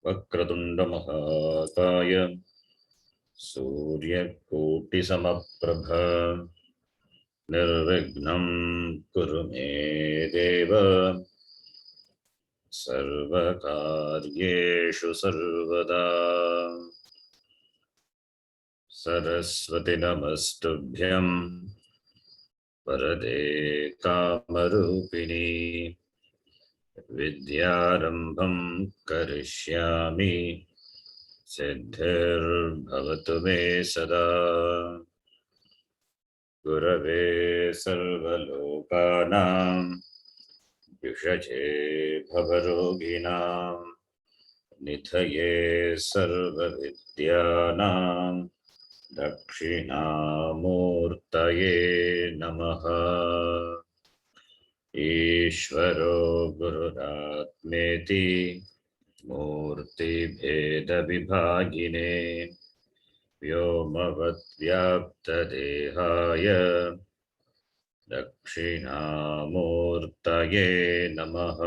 वक्रतुण्डमहाकाय सूर्यकोटिसमप्रभ निर्विघ्नं कुरु मे देव सर्वकार्येषु सर्वदा। सरस्वती नमस्तुभ्यं वरदे कामरूपिणी विद्यारम्भं करिष्यामि सिद्धिर्भवतु मे सदा। गुरवे सर्वलोकानां विषजे भवरोगिणां निधये सर्वविद्यानां दक्षिणामूर्तये नमः। ईश्वरो गुरुरात्मेति मूर्तिभेदविभागिने व्योमवद्व्याप्तदेहाय दक्षिणामूर्तये नमः।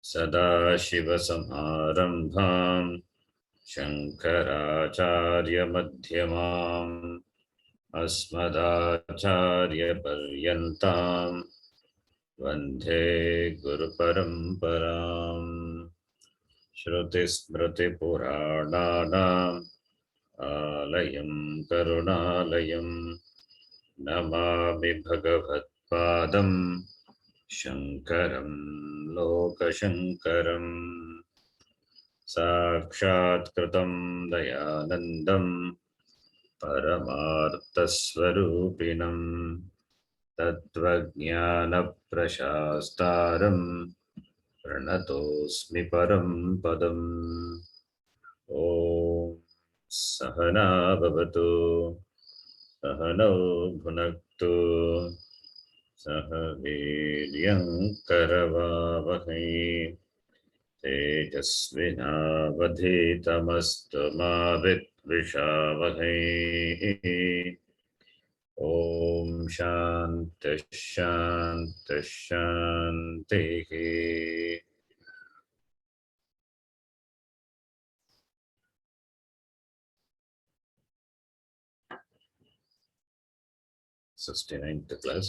सदाशिवसमारम्भां शङ्कराचार्यमध्यमाम् अस्मदाचार्यपर्यन्तां वन्दे गुरुपरम्पराम्। श्रुतिस्मृतिपुराणानाम् आलयं करुणालयं नमामि भगवत्पादं शङ्करं लोकशङ्करम्। साक्षात्कृतं दयानन्दं परमार्थस्वरूपिणं तत्त्वज्ञानप्रशास्तारं प्रणतोऽस्मि परं पदम्। ॐ सहना भवतु सहनौ भुनक्तु सह वीर्यं करवावहै तेजस्विनावधीतमस्तु मा विद्विषावहै। ॐ शान्तिः शान्तिः शान्तिः। Sustained class.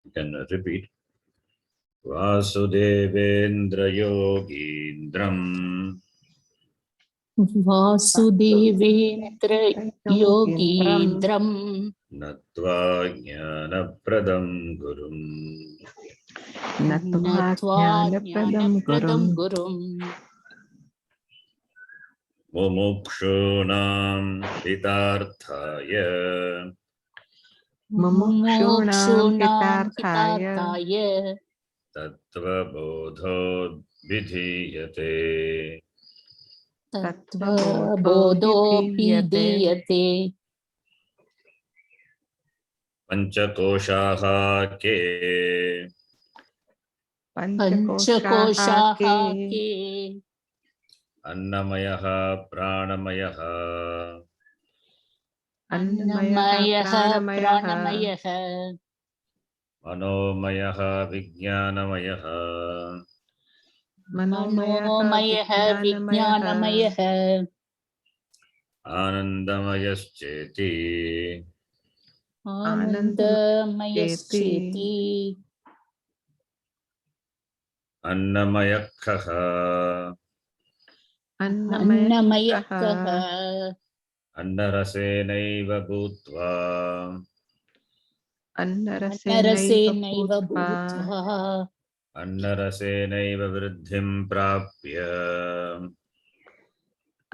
You can repeat. Vasudevendra योगीन्द्रम् Vasudevendra योगीन्द्रम् नत्वा ज्ञानप्रदं गुरुम् नत्वा ज्ञानप्रदं गुरुम् मुमुक्षूणां हितार्थाय मुमुक्षूणां हितार्थाय तत्त्वबोधोऽभिधीयते। तत्त्वबोधोऽभिधीयते। पञ्चकोशाः के पञ्चकोशाः के अन्नमयः प्राणमयः अन्नमयः प्राणमयः मनोमयः विज्ञानमयः मनोमयः विज्ञानमयः आनन्दमयश्चेति आनन्दमयश्चेति अन्नमयः अन्नमयः अन्नरसेनैव भूत्वा अन्नरसेनैव भूत्वा अन्नरसेनैव वृद्धिं प्राप्य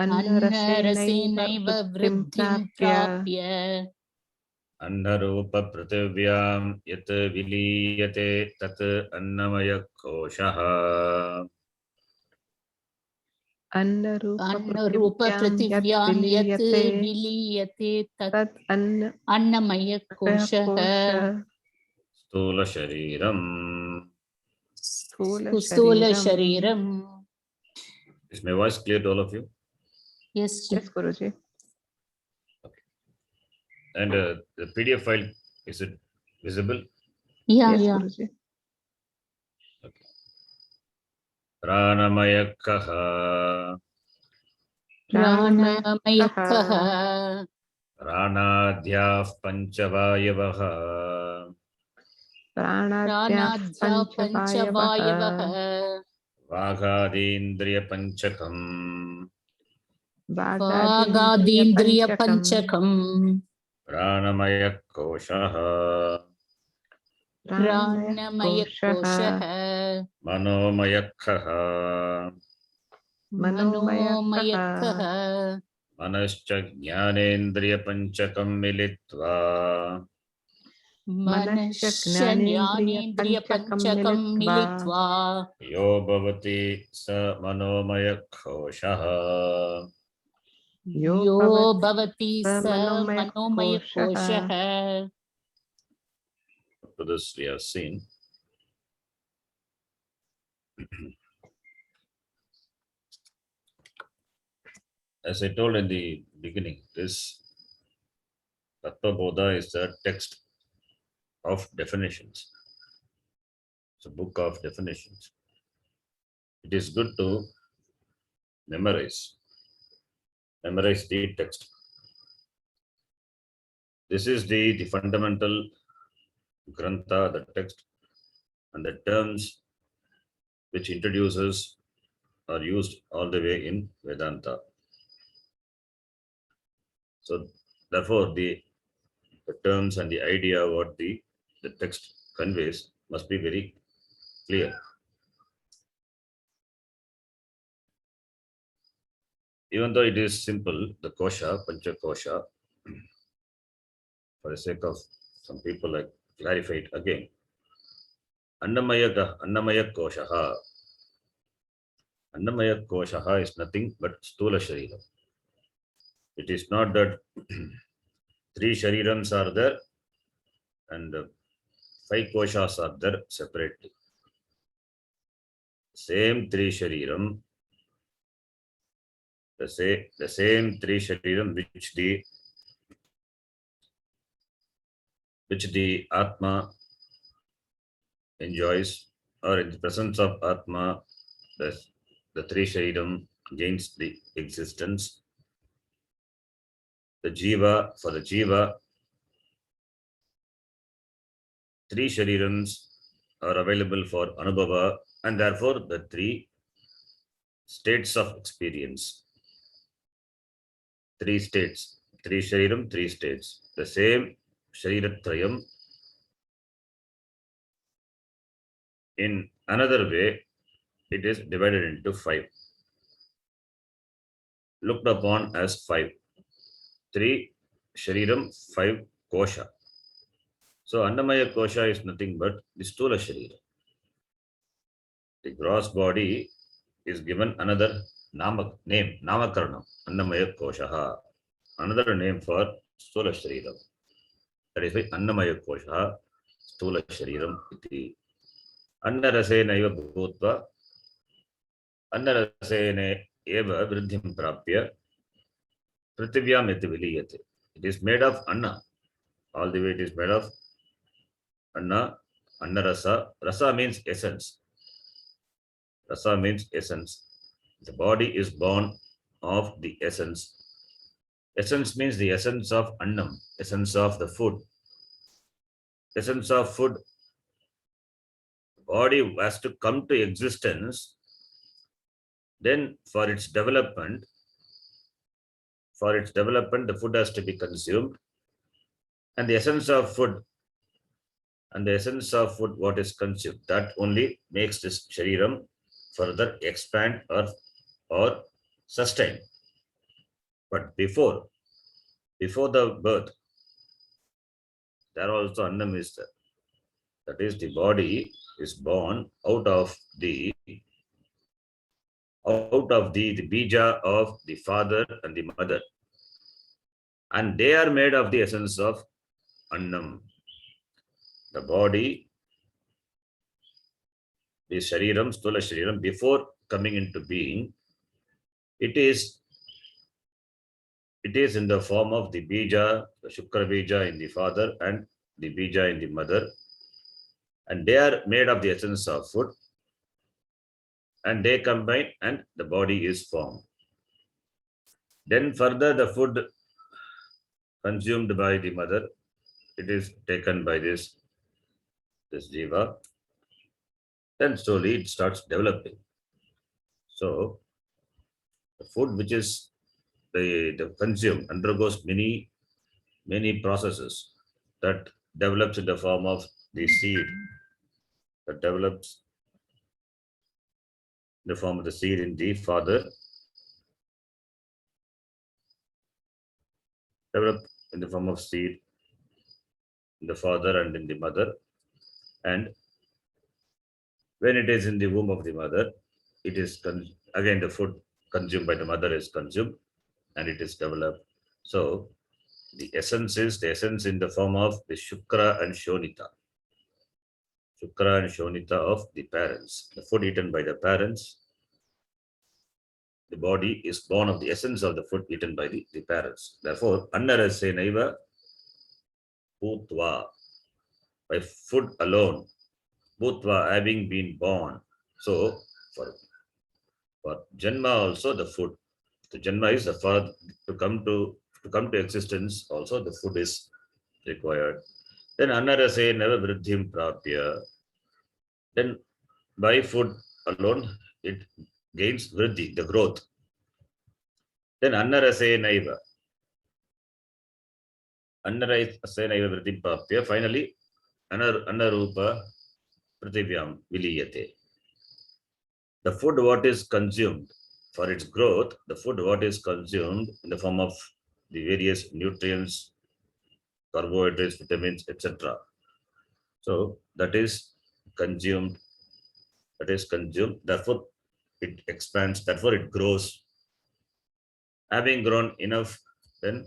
अन्नरसेनैव वृद्धिं प्राप्य अन्नरूपपृथिव्यां यत् विलीयते तत् अन्नमयकोशः। अन्नरूपपृथिव्यां यत् विलीयते तत् अन्नमयकोशः। स्थूलशरीरम् स्थूलशरीरम्। Is my voice clear to all of you? Yes, Guruji. Okay. And the PDF file, is it visible? Yeah, yeah. Guruji. Okay. Pranamaya Pranamaya Pranadhyah Panchavayavaha Pranadya Panchavayavaha Vagadindriya Panchakam Vagadindriya Panchakam Pranamaya Koshaha Pranamaya Koshaha Manomayakkaha Manomayakaha Manascha Jnanendriya Panchakam Militva Manasya Jnanendriya Panchakam Militva Yo Bhavati Sa Manomayakoshaha. Yo Bhavati Sa Manomaya Koshaha. Up to this we have seen. As I told in the beginning, this Tattvabodha is the text of definitions. It's a book of definitions. It is good to memorize the text. This is the fundamental grantha, the text, and the terms which introduces are used all the way in Vedanta. So therefore, the terms and the idea what the text conveys must be very clear. Even though it is simple, the kosha, pancha kosha, for the sake of some people, I clarify it again. Annamaya koshaha. Annamaya koshaha is nothing but stula sharira. It is not that three sharirams are there and five koshas are there separately. Same three shariram, the same three shariram which the Atma enjoys, or in the presence of Atma, the three shariram gains the existence. For the Jiva, three sharirams are available for Anubhava, and therefore the three states of experience. Three states, three shariram, three states. The same shariratrayam in another way, it is divided into five. Looked upon as five. Three shariram, five kosha. So Annamaya kosha is nothing but the stula sharira. The gross body is given another name, Namakaranam, Annamaya koshaha. Another name for stula sharira. That is why Annamaya kosha, stula shariram iti. Annarasenaiva bhutva, Annarasene eva vriddhim prapya, Prithvivyam iti viliyate. It is made of Anna. All the way it is made of Anna, Annarasa. Rasa means essence. Rasa means essence. The body is born of the essence. Essence means the essence of Annam, essence of the food. Essence of food. Body has to come to existence. Then for its development, the food has to be consumed. And the essence of food, what is consumed, that only makes this shariram further expand or sustain. But before the birth, there also Annam is there. That is, the body is born out of the bija of the father and the mother. And they are made of the essence of Annam. The body, the shariram, stula shariram, before coming into being, it is in the form of the bija, the shukra bija in the father and the bija in the mother. And they are made of the essence of food. and they combine and the body is formed. Then further the food consumed by the mother, it is taken by this jiva. Then slowly it starts developing. So the food which is the consumed undergoes many processes that develops in the form of the seed, that develops in the form of the seed in the father, develop in the form of seed in the father and in the mother. And when it is in the womb of the mother, it is again the food consumed by the mother is consumed and it is developed. So the essence in the form of the Shukra and Shonita. Shukra and Shonita of the parents. The food eaten by the parents, the body is born of the essence of the food eaten by the parents. Therefore, Annarase Naiva Bhutva, by food alone, Bhutva having been born. So, for Janma also the food. The Janma is the for to come to existence, also the food is required. Then Annarase Nava Vriddhim Prapya. Then by food alone, it gains Vriddhi, the growth. Then Annarase Naiva. Annarase Naiva Vriddhim Prapya. Finally, Annarupa Prithivyam Viliyate. The food what is consumed for its growth, the food what is consumed in the form of the various nutrients, carbohydrates, vitamins, etc. So that is consumed, therefore it expands, therefore it grows. Having grown enough, then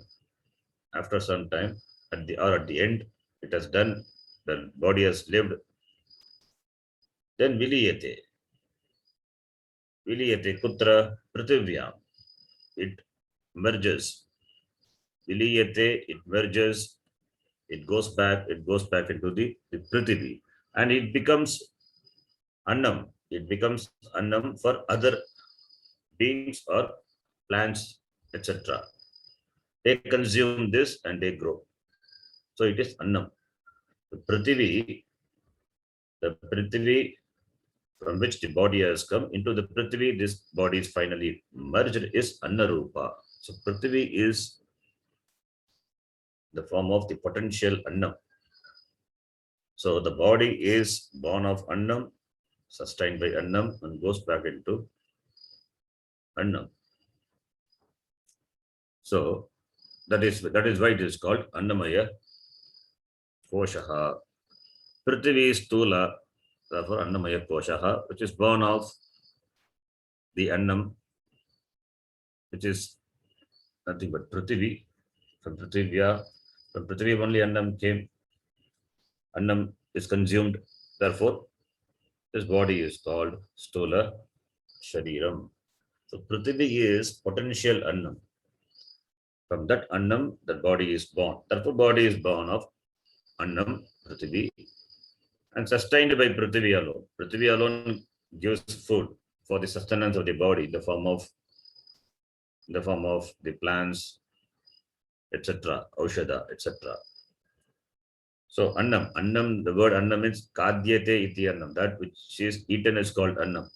after some time, at the end, it has done, the body has lived, then viliyate. Viliyate kutra prithivyam. It merges. Viliyate, it merges, it goes back into the Prithvi, and it becomes annam. It becomes annam for other beings or plants, etc. They consume this and they grow. So it is annam. The Prithvi from which the body has come into the Prithvi, this body is finally merged, is Annarupa. So Prithvi is the form of the potential annam. So the body is born of annam, sustained by annam, and goes back into annam. So that is why it is called Annamaya Koshaha. Prithvi is Stula, therefore Annamaya Koshaha, which is born of the annam, which is nothing but Prithvi. From Prithvi only annam came. Annam is consumed. Therefore, this body is called Stula Shariram. So Prithvi is potential annam. From that annam, the body is born. Therefore, body is born of annam, Prithvi, and sustained by Prithvi alone. Prithvi alone gives food for the sustenance of the body in the form of the plants, etc., Aushada, etc. So annam, the word annam means kadyate iti annam. That which is eaten is called annam.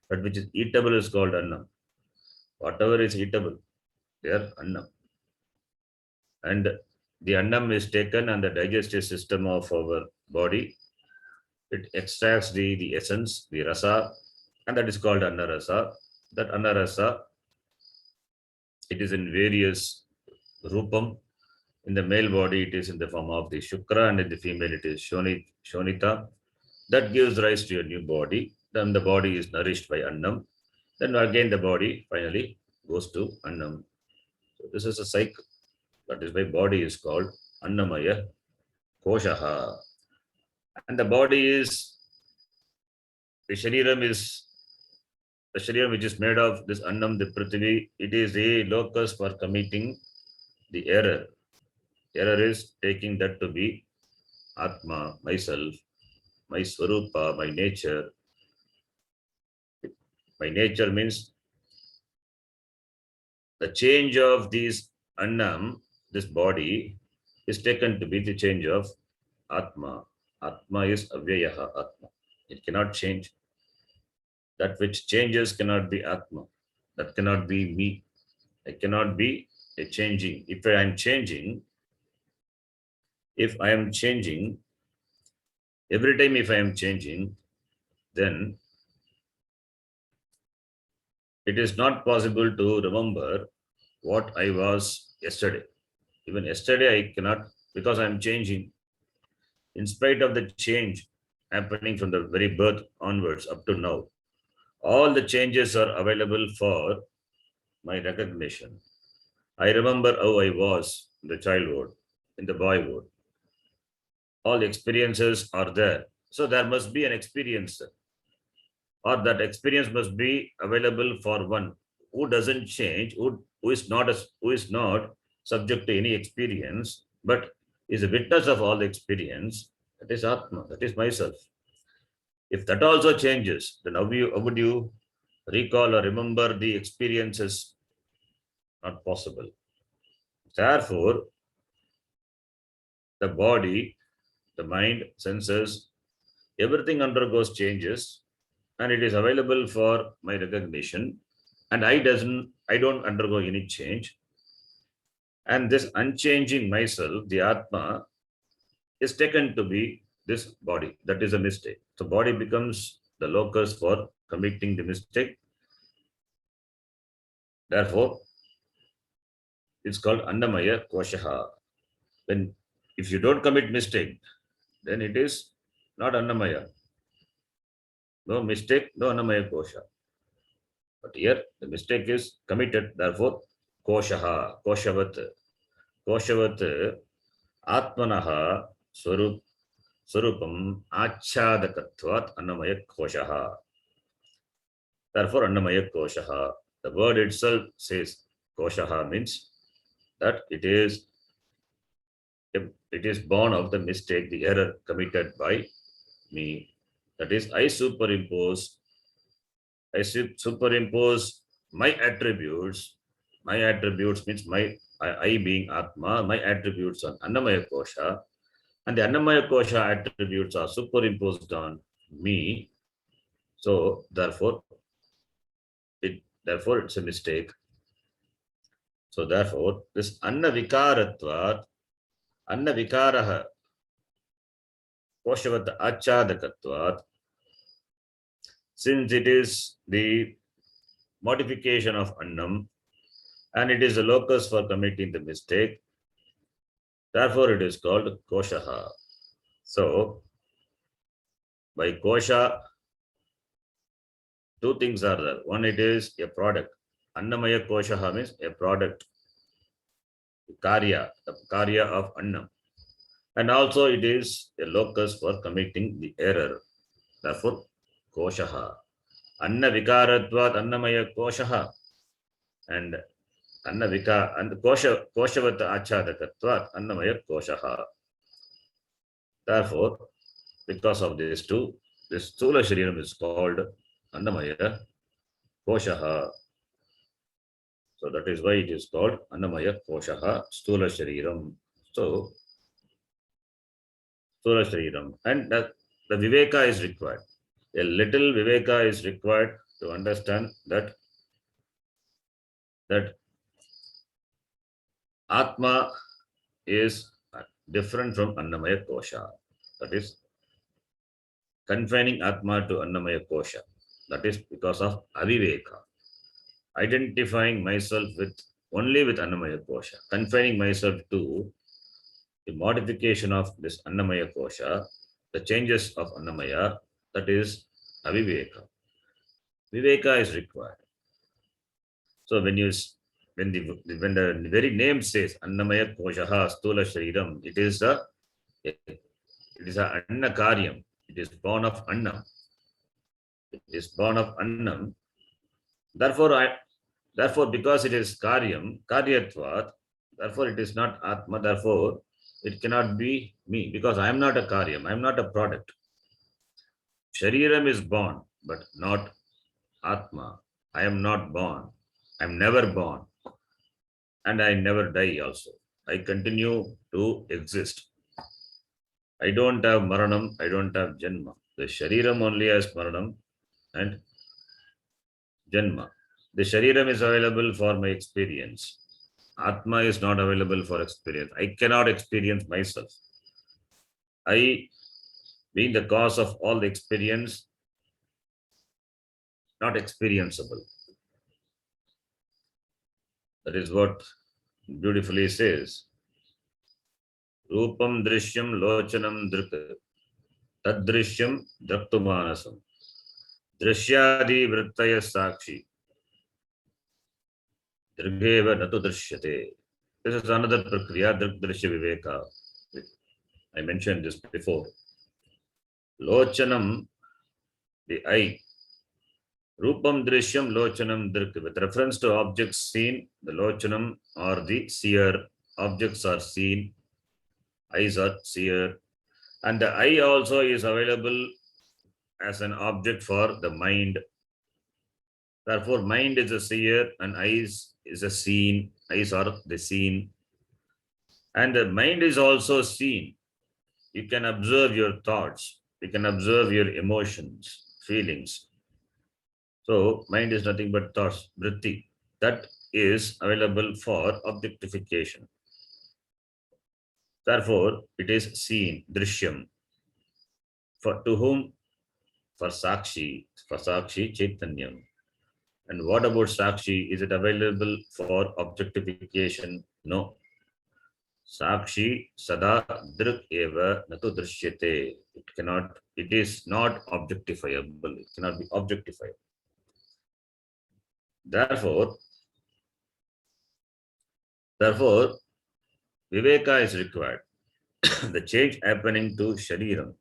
That which is eatable is called annam. Whatever is eatable, they are annam. And the annam is taken and the digestive system of our body. It extracts the essence, the rasa, and that is called annarasa. That annarasa, it is in various rupam. In the male body, it is in the form of the shukra, and in the female, it is shonita. That gives rise to a new body. Then the body is nourished by annam. Then again, the body finally goes to annam. So this is a cycle. That is why body is called annamaya koshaha. And the body is, the shariram which is made of this annam, the prithvi, it is a locus for committing the error. Error is taking that to be Atma, myself, my Swarupa, my nature. By nature means the change of these annam, this body, is taken to be the change of Atma. Atma is avyayaha Atma. It cannot change. That which changes cannot be Atma. That cannot be me. I cannot be a changing. If I am changing, every time if I am changing, then it is not possible to remember what I was yesterday. Even yesterday I cannot, because I am changing. In spite of the change happening from the very birth onwards up to now, all the changes are available for my recognition. I remember how I was in the childhood, in the boyhood. All experiences are there. So there must be an experience, or that experience must be available for one who doesn't change, who is not subject to any experience, but is a witness of all the experience. That is Atma, that is myself. If that also changes, then how would you recall or remember the experiences? Not possible. Therefore, the body, the mind, senses, everything undergoes changes, and it is available for my recognition, and I don't undergo any change. And this unchanging myself, the Atma, is taken to be this body. That is a mistake. So body becomes the locus for committing the mistake. Therefore, it's called Annamaya Koshaha. When if you don't commit mistake, then it is not Annamaya. No mistake, no Annamaya Kosha. But here the mistake is committed. Therefore, Koshaha, Koshavat, Koshavat, Atmanaha, Swarupam, Achadakatvat, Annamaya Koshaha. Therefore, Annamaya Koshaha. The word itself says Koshaha means that it is born of the mistake, the error committed by me. That is, I superimpose my attributes. My attributes means I being Atma, my attributes on Annamaya Kosha, and the Annamaya Kosha attributes are superimposed on me. So therefore it's a mistake. So therefore, this Anna Vikaratvat, Anna Vikaraha, Koshavat Achadakatvat, since it is the modification of Annam, and it is a locus for committing the mistake. Therefore, it is called Koshaha. So, by Kosha, two things are there. One, it is a product. Annamaya Koshaha means a product, the Karya of Annam. And also, it is a locus for committing the error. Therefore, Koshaha. Anna Vikaratvat Annamaya Koshaha. And Anna Vika and Koshavat Achadakatvat Annamaya Koshaha. Therefore, because of these two, this Stula Shariram is called Annamaya Koshaha. So that is why it is called Annamaya Koshaha Stula Shariram. So, Stula Shariram. And the Viveka is required. A little Viveka is required to understand that Atma is different from Annamaya Kosha. That is confining Atma to Annamaya Kosha. That is because of Aviveka. Identifying myself only with Annamaya Kosha. Confining myself to the modification of this Annamaya Kosha, the changes of Annamaya, that is Aviveka. Viveka is required. So when the very name says Annamaya Koshaha Stula Shariram, it is a Anna Karyam. It is born of Annam. It is born of Annam. Therefore, because it is Karyam, Karyatvat, therefore it is not Atma, therefore it cannot be me, because I am not a Karyam, I am not a product. Shariram is born, but not Atma. I am not born. I am never born. And I never die also. I continue to exist. I don't have Maranam. I don't have Janma. The Shariram only has Maranam and Janma. The Shariram is available for my experience. Atma is not available for experience. I cannot experience myself. I, being the cause of all the experience, not experienceable. That is what beautifully says. Rupam drishyam lochanam drik tadrishyam draktumanasam drishyadi vrittaya sakshi dirgheva natu drishyate. This is another prakriya, drik drishya viveka. I mentioned this before. Lochanam, the eye. Rupam drishyam lochanam drik. With reference to objects seen, the lochanam or the seer, objects are seen, eyes are seer. And the eye also is available as an object for the mind. Therefore, mind is a seer and eyes is a seen. Eyes are the seen. And the mind is also seen. You can observe your thoughts. You can observe your emotions, feelings. So, mind is nothing but thoughts, vritti. That is available for objectification. Therefore, it is seen, drishyam. For to whom? For Sakshi Chaitanyam. And what about Sakshi? Is it available for objectification? No. Sakshi Sada Drik Eva Natu Drishyate. It is not objectifiable. It cannot be objectified. Therefore, Viveka is required. The change happening to Shariram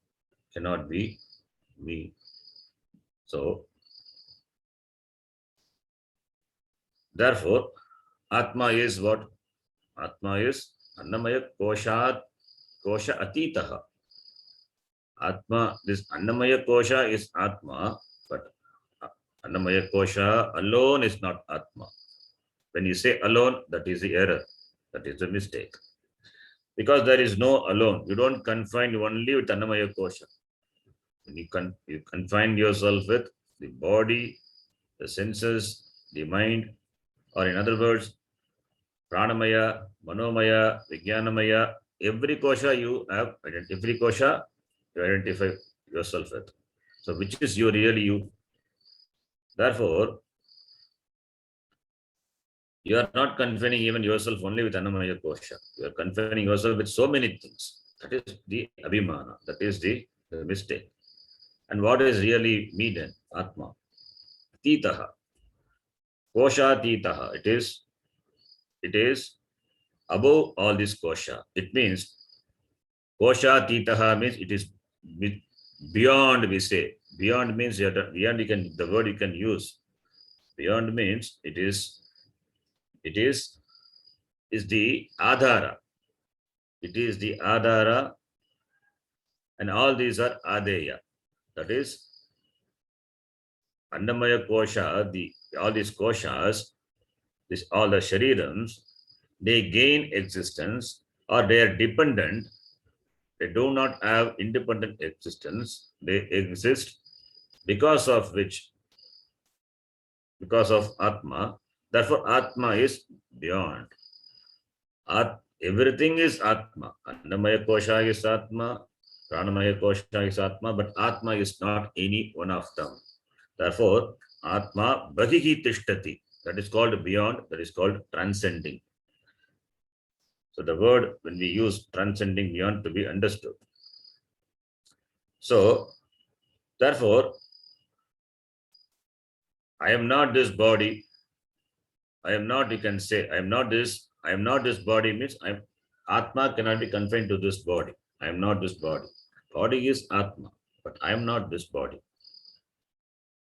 cannot be me. So, therefore, Atma is what? Atma is Annamaya Kosha Atitaha. Atma, this Annamaya Kosha is Atma, but Annamaya Kosha alone is not Atma. When you say alone, that is the error. That is the mistake. Because there is no alone. You don't confine only with Annamaya Kosha. You confine yourself with the body, the senses, the mind, or in other words, Pranamaya, Manomaya, Vijnanamaya, every kosha you have, every kosha you identify yourself with. So, which is you really you? Therefore, you are not confining even yourself only with Annamaya kosha. You are confining yourself with so many things. That is the abhimana. That is the mistake. And what is really me then? Atma. Titaha. Kosha titaha. It is above all this kosha. It means kosha titaha means it is beyond, we say. Beyond means beyond the word you can use. Beyond means it is the adhara. It is the adhara, and all these are adeya. That is Annamaya kosha, all these koshas, all the sharirams, they gain existence or they are dependent. They do not have independent existence. They exist because of Atma. Therefore, Atma is beyond. Everything is Atma. Annamaya kosha is Atma. Pranamaya kosha is Atma. But Atma is not any one of them. Therefore, Atma Bahihi Tishtati. That is called beyond. That is called transcending. So the word, when we use transcending beyond, to be understood. So, therefore, I am not this body. I am not, you can say, I am not this body means Atma cannot be confined to this body. I am not this body. Body is Atma, but I am not this body.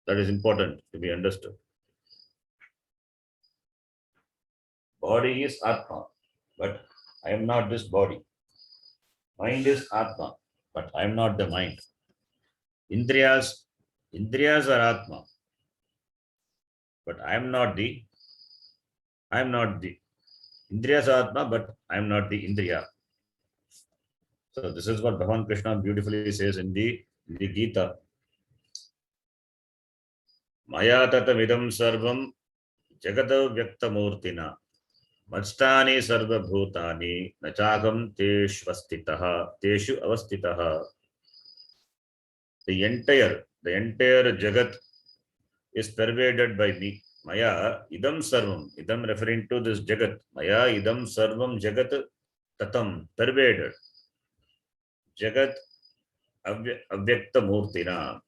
That is important to be understood. Body is Atma, but I am not this body. Mind is Atma, but I am not the mind. Indriyas are Atma, but I am not the Indriyas Atma, but I am not the Indriya. So this is what Bhagavan Krishna beautifully says in the Gita. Maya tatamidam sarvam jagata vyaktamurtina Mastani sarva bhutani nachagam teshu avastitaha. The entire Jagat is pervaded by me. Maya idam sarvam. Idam referring to this Jagat. Maya idam sarvam Jagat tatam. Pervaded. Jagat avyakta murtina.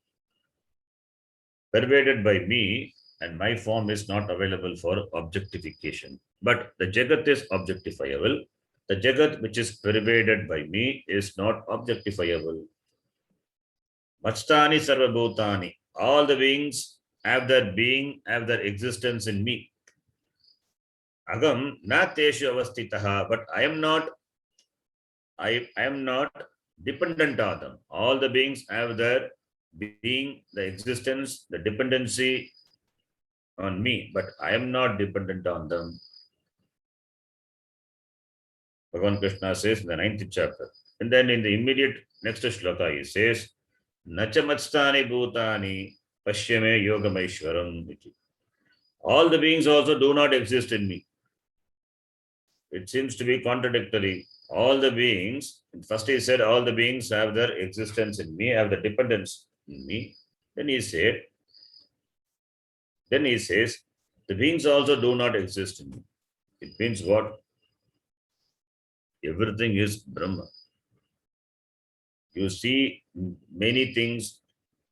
Pervaded by me, and my form is not available for objectification. But the Jagat is objectifiable. The Jagat which is pervaded by me is not objectifiable. Mastani sarvabhutani. All the beings have their being, have their existence in me. Agam na teshu avastitaha, but I am not dependent on them. All the beings have their being, the existence, the dependency on me, but I am not dependent on them. Bhagavan Krishna says in the 9th chapter. And then in the immediate next shloka, he says, Nachamatstani bhutani pashyame yogamaishwaram. All the beings also do not exist in me. It seems to be contradictory. All the beings, first he said, all the beings have their existence in me, have the dependence in me. Then he says, the beings also do not exist in me. It means what? Everything is Brahma. You see many things,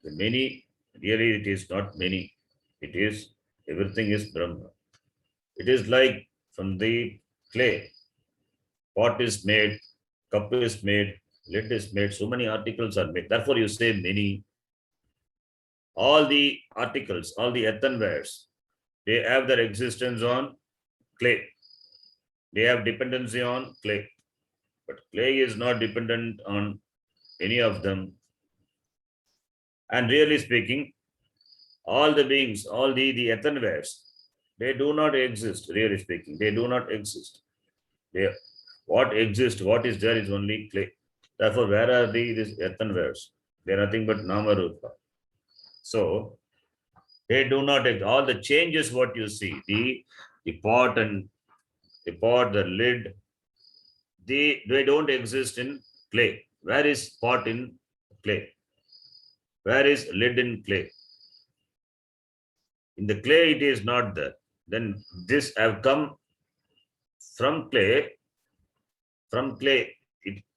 really it is not many. It is, everything is Brahma. It is like from the clay, pot is made, cup is made, lid is made, so many articles are made. Therefore you say many. All the articles, all the earthenwares, they have their existence on clay. They have dependency on clay. But clay is not dependent on any of them. And really speaking, all the beings, all the earthenwares, they do not exist, really speaking. They do not exist. What exists, what is there is only clay. Therefore, where are these earthenwares? They are nothing but Nama Rupa. So, they do not exist. All the changes what you see, the pot and the lid, they don't exist in clay. Where is pot in clay? Where is lid in clay? In the clay, it is not there. Then this have come from clay. From clay,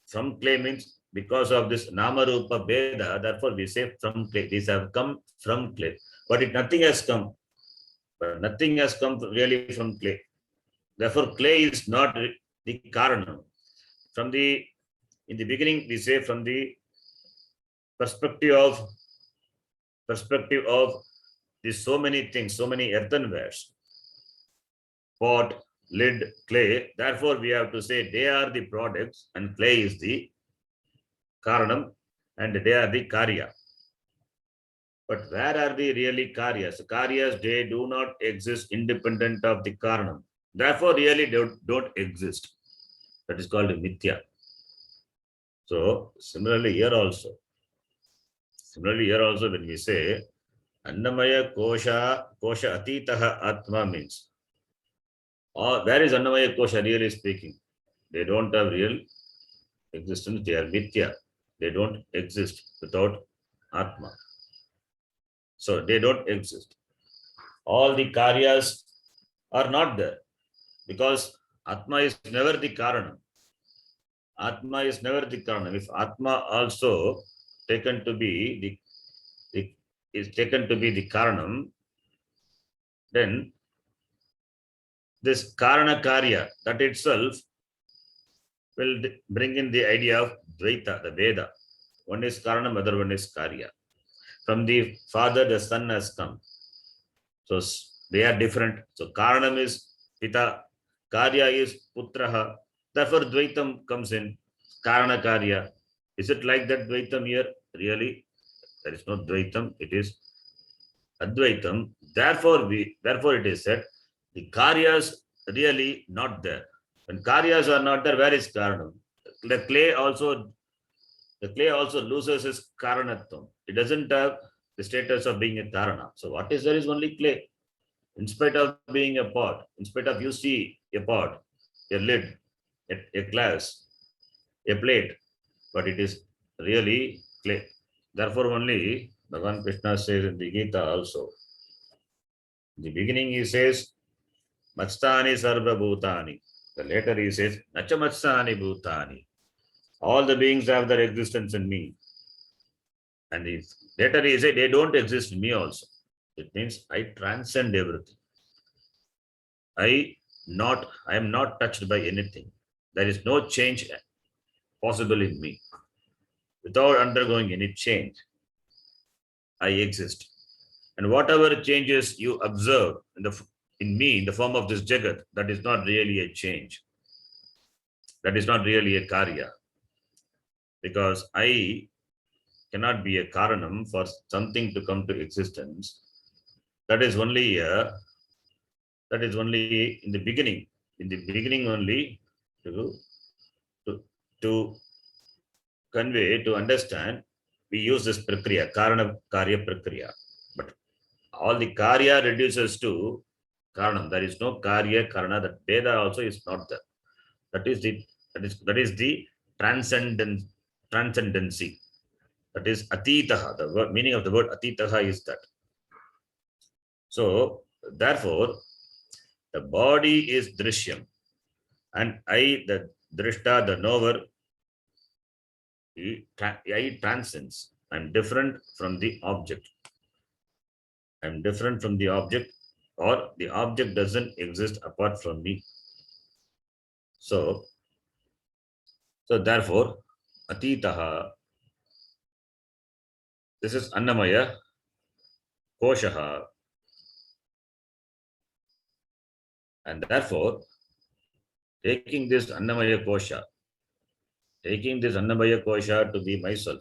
from clay means because of this Nama Rupa Beda, therefore we say from clay. These have come from clay. But nothing has come. But nothing has come really from clay. Therefore, clay is not the Karanam. In the beginning, we say from the perspective of these so many things, so many earthenwares, pot, lid, clay. Therefore, we have to say they are the products and clay is the Karanam and they are the Karya. But where are the really Karyas? Karyas, they do not exist independent of the Karanam. Therefore, really they don't exist. That is called Mithya. So, similarly here also, when we say Annamaya Kosha Atitaha Atma means, where is Annamaya Kosha really speaking? They don't have real existence, they are Mithya. They don't exist without Atma. So they don't exist. All the Karyas are not there because Atma is never the Karanam. Atma is never the Karanam. If Atma also taken to be the Karanam, then this Karana Karya, that itself will bring in the idea of Dvaita, the Veda. One is Karanam, other one is Karya. From the father, the son has come. So they are different. So Karanam is Pita, Karya is Putraha. Therefore Dvaitam comes in, Karana Karya. Is it like that Dvaitam here? Really? There is no Dvaitam. It is Advaitam. Therefore it is said the karyas really not there. When karyas are not there, where is karanam? The clay also loses its karanatvam. It doesn't have the status of being a karana. So what is there is only clay. In spite of being a pot, in spite of you see a pot, a lid, a glass, a plate, but it is really clay. Therefore, only Bhagavan Krishna says in the Gita also. In the beginning, he says, Matstani Sarva Bhutani. The later he says, Nacha Matstani Bhutani. All the beings have their existence in me. And the later he said, they don't exist in me also. It means I transcend everything. I am not touched by anything. There is no change possible in me. Without undergoing any change, I exist. And whatever changes you observe in me in the form of this jagat, that is not really a change. That is not really a karya. Because I cannot be a karanam for something to come to existence. That is only in the beginning. In the beginning only to convey, to understand, we use this prakriya, karana karya prakriya. But all the karya reduces to karanam. There is no karya karana. That Veda also is not there. That is the transcendency. That is atitaha. The meaning of the word atitaha is that. So therefore, the body is drishyam, and I, the drishta, the knower, I transcends. I'm different from the object. I'm different from the object, or the object doesn't exist apart from me. So therefore, atitaha, this is annamaya, koshaha, and therefore, taking this annamaya kosha to be myself,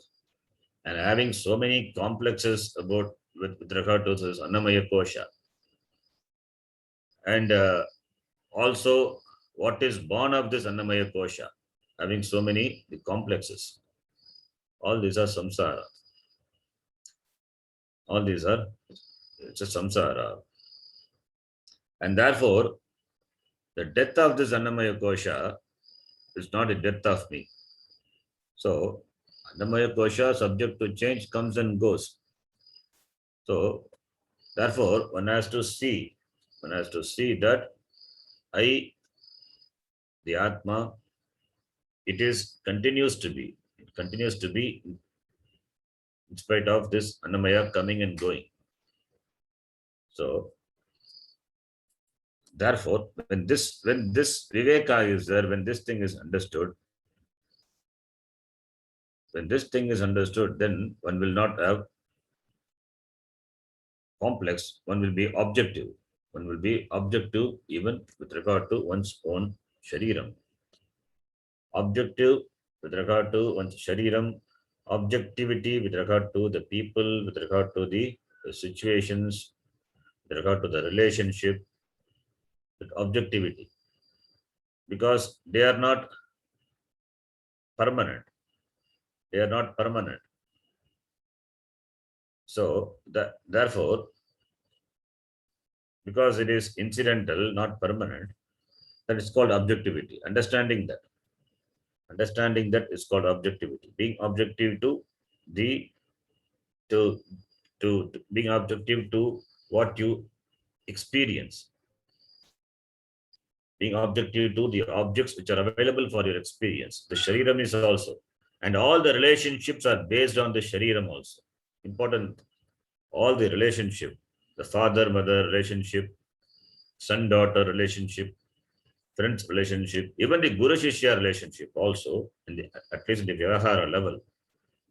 and having so many complexes about with regard to this annamaya kosha, and also what is born of this annamaya kosha, having so many the complexes. All these are samsara. All these are, it's a samsara. And therefore, the death of this annamaya kosha is not a death of me. So, annamaya kosha, subject to change, comes and goes. So, therefore, one has to see that I, the Atma, it continues to be in spite of this annamaya coming and going. So, therefore, when this viveka is there, when this thing is understood, then one will not have complex, one will be objective. One will be objective even with regard to one's own shariram. Objective with regard to one's shariram, objectivity with regard to the people, with regard to the situations, with regard to the relationship, with objectivity. Because they are not permanent. So therefore, because it is incidental, not permanent, that is called objectivity. Understanding that is called objectivity. Being objective to being objective to what you experience. Being objective to the objects which are available for your experience. The shariram is also. And all the relationships are based on the shariram also. Important. All the relationship, the father-mother relationship, son-daughter relationship, friends relationship, even the Guru-Shishya relationship also, at least in the Vyavahara level,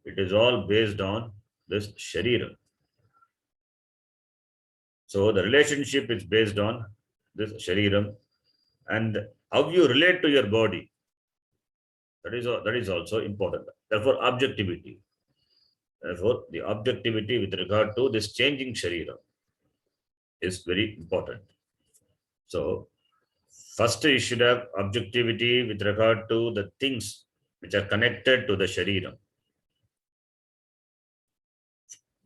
it is all based on this shariram. So the relationship is based on this shariram, and how you relate to your body, that is also important. Therefore, objectivity. Therefore, the objectivity with regard to this changing shariram. is very important. So first you should have objectivity with regard to the things which are connected to the Shariram.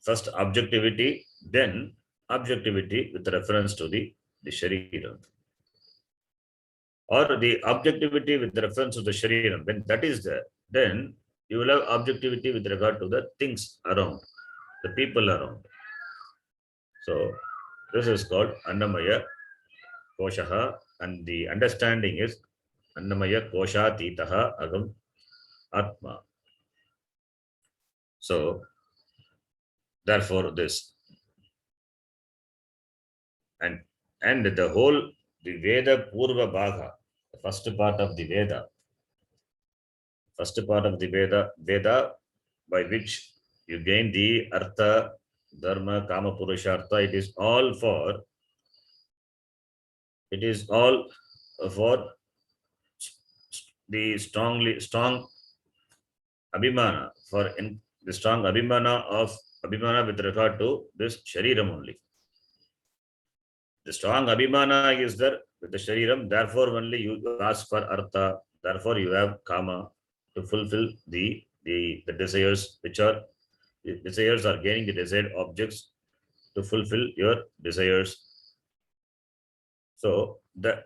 First objectivity, then objectivity with reference to the Shariram. Or the objectivity with reference to the Shariram. When that is there, then you will have objectivity with regard to the things around, the people around. So this is called Annamaya Koshaha, and the understanding is Annamaya Kosha Titaha Agam Atma. So therefore this and the whole the Veda Purva Bhaga, the first part of the Veda, Veda by which you gain the Artha, Dharma, Kama, Purushartha, it is all for the strong Abhimana, the strong Abhimana with regard to this Shariram only. The strong Abhimana is there with the Shariram, therefore only you ask for Artha, therefore you have Kama to fulfill the desires, which are the desires are gaining the desired objects to fulfill your desires. So there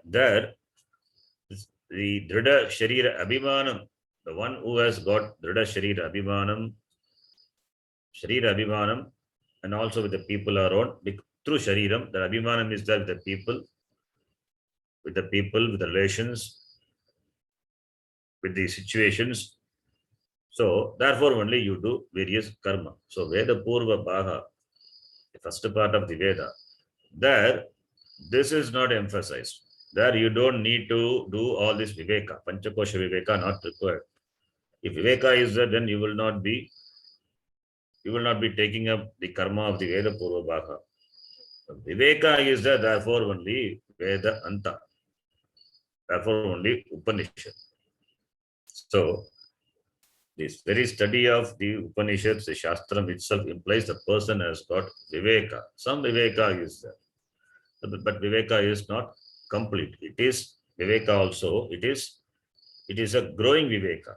the Dhrida Sharira Abhimanam, the one who has got Dhrida Sharira Abhimanam, and also with the people around, through Shariram, the Abhimanam is there with the people, with the relations, with the situations. So therefore only you do various karma. So Veda Purva Bhaga, the first part of the Veda, there this is not emphasized. There you don't need to do all this Viveka, Panchakosha Viveka not required. If Viveka is there, then you will not be taking up the karma of the Veda Purva Bhaga. Viveka is there, therefore only Veda Anta, therefore only Upanishad. So this very study of the Upanishads, the Shastram itself implies the person has got Viveka. Some Viveka is there, but Viveka is not complete. It is Viveka also, it is a growing Viveka.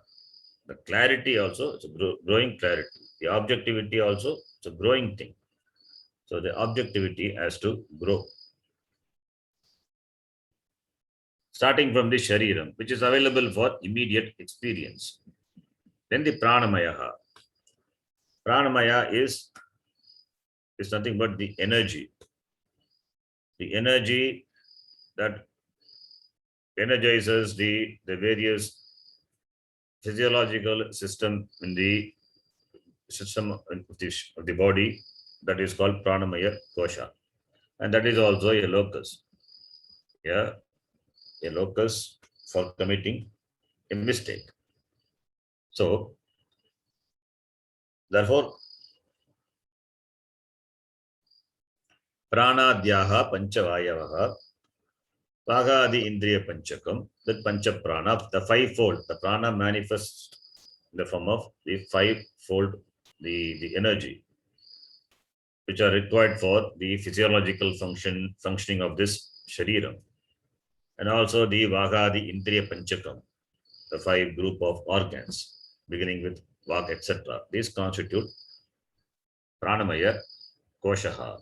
The clarity also, it's a growing clarity. The objectivity also, it's a growing thing. So the objectivity has to grow. Starting from the Shariram, which is available for immediate experience. Then the Pranamaya. Pranamaya is nothing but the energy. The energy that energizes the various physiological system in the system of the body, that is called Pranamaya Kosha. And that is also a locus. Yeah, a locus for committing a mistake. So, therefore, Pranadhyaha Panchavayavaha Pagadi Indriya Panchakam, that Pancha Prana, the fivefold, the Prana manifests in the form of the fivefold, the energy, which are required for the physiological functioning of this Shariram. And also the Vagadi Indriya Panchakam, the five group of organs, beginning with Vak, etc. These constitute Pranamaya Koshaha.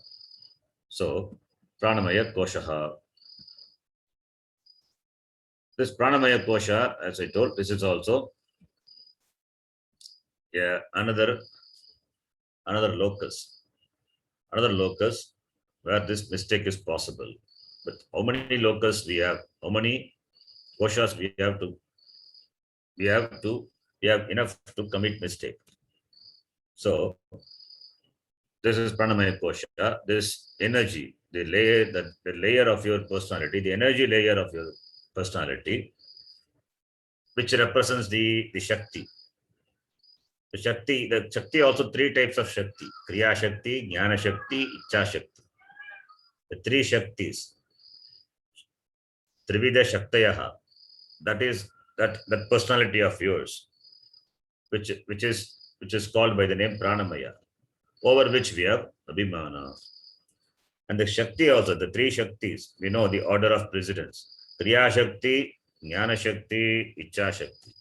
So, Pranamaya Koshaha. This Pranamaya Kosha, as I told, this is also another locus. Another locus where this mistake is possible. But how many locus we have? How many koshas we have enough to commit mistake. So this is Pranamaya Kosha. This energy, the layer of your personality, the energy layer of your personality, which represents the Shakti. The Shakti also three types of Shakti: Kriya Shakti, Jnana Shakti, Icha Shakti. The three Shaktis, Trivida Shaktayaha, that is that personality of yours, which is called by the name Pranamaya, over which we have Abhimana. And the Shakti also, the three Shaktis, we know the order of precedence. Kriya Shakti, Jnana Shakti, Icha Shakti.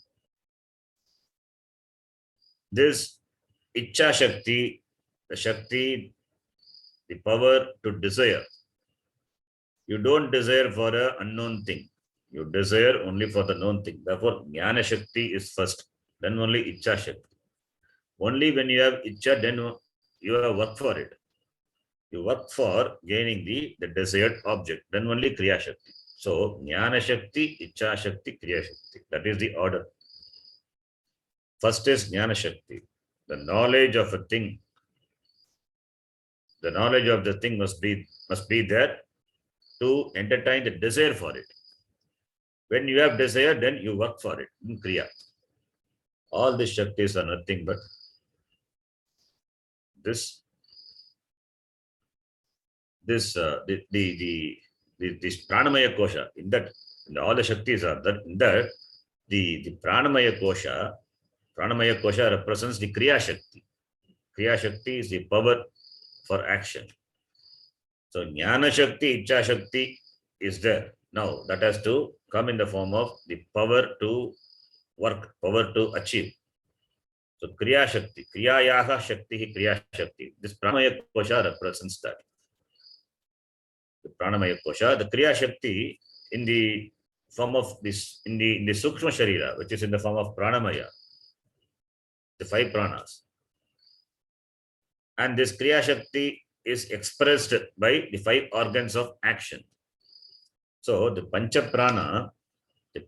This Icha Shakti, the Shakti, the power to desire. You don't desire for an unknown thing. You desire only for the known thing. Therefore, Jnana Shakti is first, then only Icha Shakti. Only when you have Icha, then you have work for it. You work for gaining the desired object, then only Kriya Shakti. So, Jnana Shakti, Icha Shakti, Kriya Shakti. That is the order. First is Jnana Shakti. The knowledge of a thing. The knowledge of the thing must be there to entertain the desire for it. When you have desire, then you work for it in Kriya. All these Shaktis are nothing but this Pranamaya Kosha. In that, all the Shaktis are that. In that, the Pranamaya Kosha represents the Kriya Shakti. Kriya Shakti is the power for action. So Jnana Shakti, Icha Shakti is there. Now that has to come in the form of the power to work, power to achieve. So Kriya Shakti, Kriyayaha Shakti, Kriya Shakti. This Pranamaya Kosha represents that. The Pranamaya Kosha, the Kriya Shakti in the form of this, in the Sukshma Sharira, which is in the form of Pranamaya, the 5 pranas. And this Kriya Shakti is expressed by the 5 organs of action. So the Pancha Prana, which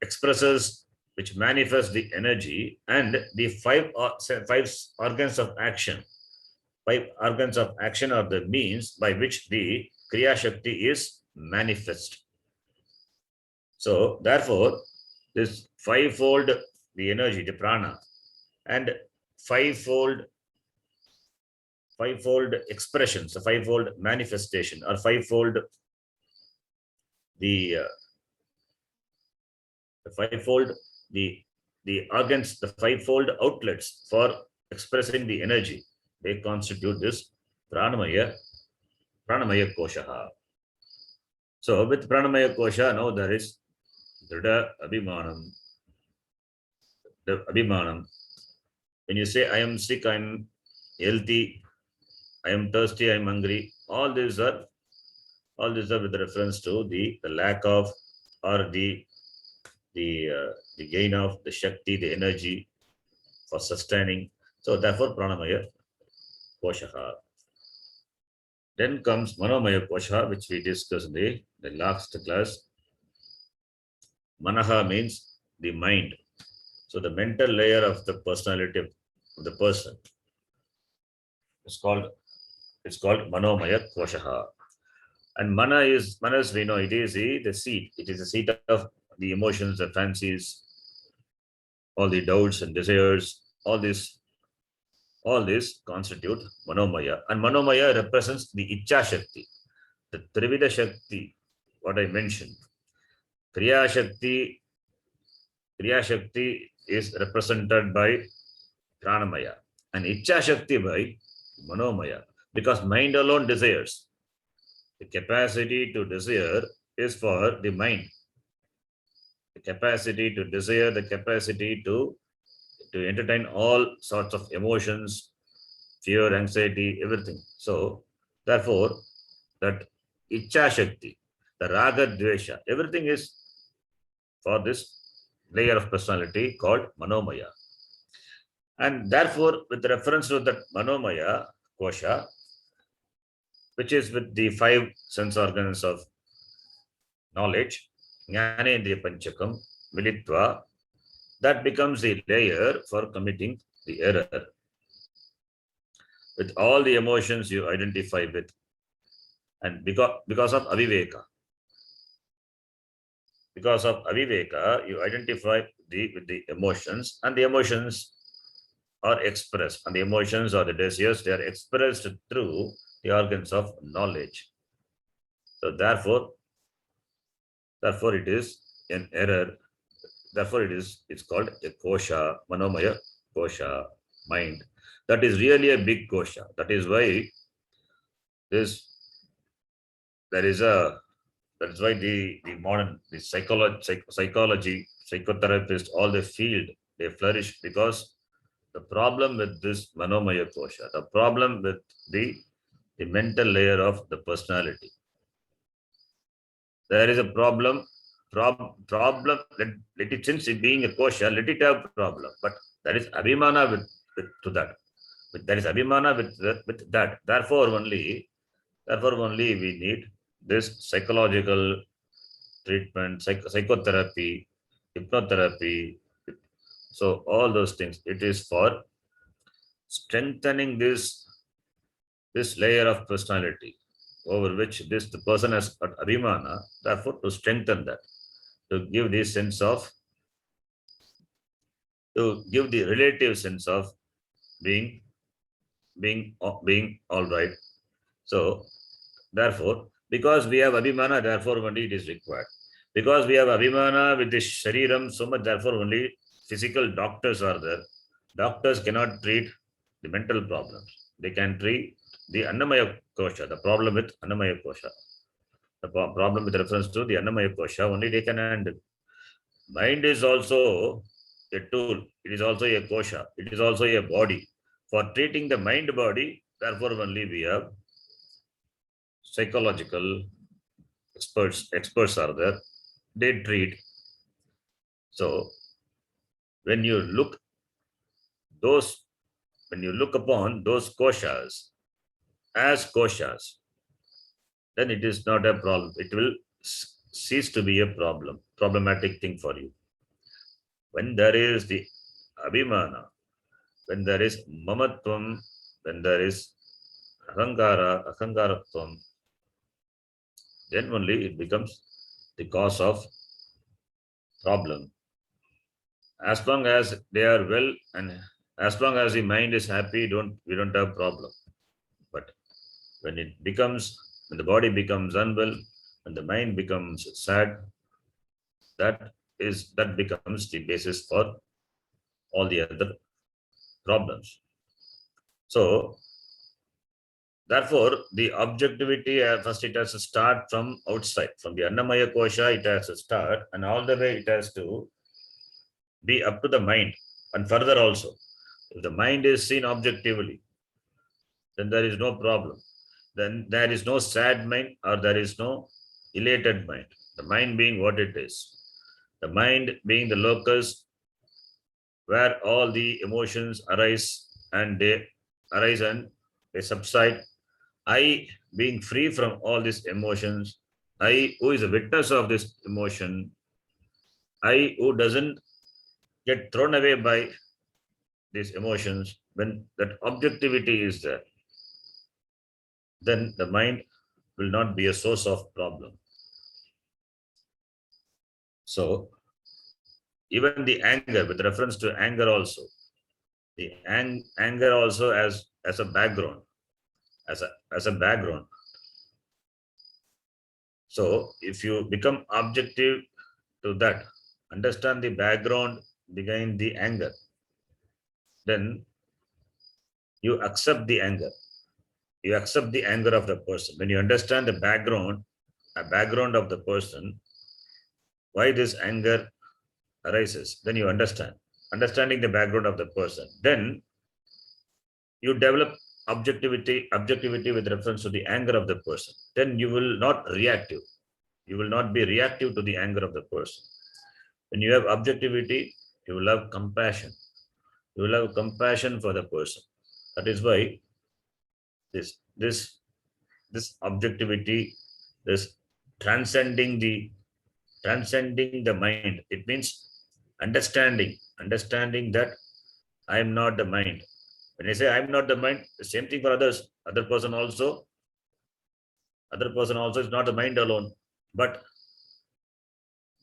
expresses, which manifests the energy, and the 5 organs of action. 5 organs of action are the means by which the Kriya Shakti is manifest. So therefore, this 5-fold the energy, the prana, and 5-fold expressions, the 5-fold manifestation, or 5-fold the 5-fold the organs, the 5-fold outlets for expressing the energy, they constitute this Pranamaya Kosha. So with Pranamaya Kosha, now there is Drida Abhimanam. The Abhimanam. When you say I am sick, I am healthy, I am thirsty, I am hungry, all these are with reference to the lack of, or the gain of the Shakti, the energy for sustaining. So therefore Pranamaya Kosha. Then comes Manomaya Kosha, which we discussed in the last class. Manaha means the mind. So the mental layer of the personality of the person is called Manomaya Kosha. And mana is, we know, it is the seat. It is the seat of the emotions, the fancies, all the doubts and desires, all this constitute Manomaya. And Manomaya represents the Icha Shakti, the Trivida Shakti, what I mentioned. Kriya Shakti is represented by Pranamaya, and Icha Shakti by Manomaya, because mind alone desires. The capacity to desire is for the mind. The capacity to desire, the capacity to entertain all sorts of emotions, fear, anxiety, everything. So, therefore, that Icha Shakti, the Raga Dvesha, everything is for this layer of personality called Manomaya. And therefore, with reference to that Manomaya Kosha, which is with the 5 sense organs of knowledge, Jnanendriya Panchakam, Militva, that becomes the layer for committing the error. With all the emotions you identify with, and because of Aviveka. Because of Aviveka, you identify with the emotions, and the emotions are expressed, and the emotions or the desires, they are expressed through the organs of knowledge. So therefore it is an error Therefore, it's called a kosha, manomaya kosha, mind. That is really a big kosha. That is why this there is a that is why the modern the psychology, psychotherapist, all the field they flourish because the problem with this manomaya kosha, the problem with the mental layer of the personality. There is a problem. Let it since it being a kosha, let it have problem. But there is abhimana with to that. There is abhimana with that. Therefore only we need this psychological treatment, psychotherapy, hypnotherapy. So all those things. It is for strengthening this layer of personality over which the person has got abhimana. Therefore, to strengthen that, to give the sense of to give the relative sense of being being all right. So therefore, because we have abhimana, therefore only it is required. Because we have abhimana with the shariram so much, therefore only physical doctors are there. Doctors cannot treat the mental problems. They can treat the annamaya kosha, the problem with annamaya kosha. The problem with reference to the annamaya kosha, only they can handle. Mind is also a tool. It is also a kosha. It is also a body. For treating the mind body, therefore only we have psychological experts are there. They treat. So when you look those when you look upon those koshas as koshas, then it is not a problem. It will cease to be a problematic thing for you. When there is the abhimana, when there is mamatvam, when there is ahangaratvam, then only it becomes the cause of problem. As long as they are well and as long as the mind is happy, we don't have problem. But when when the body becomes unwell, when the mind becomes sad, that becomes the basis for all the other problems. So therefore, the objectivity first it has to start from outside, from the Annamaya Kosha. It has to start, and all the way it has to be up to the mind, and further also. If the mind is seen objectively, then there is no problem. Then there is no sad mind or there is no elated mind. The mind being what it is, the mind being the locus where all the emotions arise and they subside. I being free from all these emotions, I who is a witness of this emotion, I who doesn't get thrown away by these emotions, when that objectivity is there, then the mind will not be a source of problem. So even the anger, with reference to anger also, the anger also as a background, as a background. So if you become objective to that, understand the background behind the anger, then you accept the anger. You accept the anger of the person. When you understand the background of the person, why this anger arises, then you understanding the background of the person, then you develop objectivity with reference to the anger of the person. Then you will not reactive. You will not be reactive to the anger of the person. When you have objectivity, you will have compassion. You will have compassion for the person. That is why this this this objectivity, this transcending the mind. It means understanding that I am not the mind. When I say I am not the mind, the same thing for others. Other person also is not the mind alone. But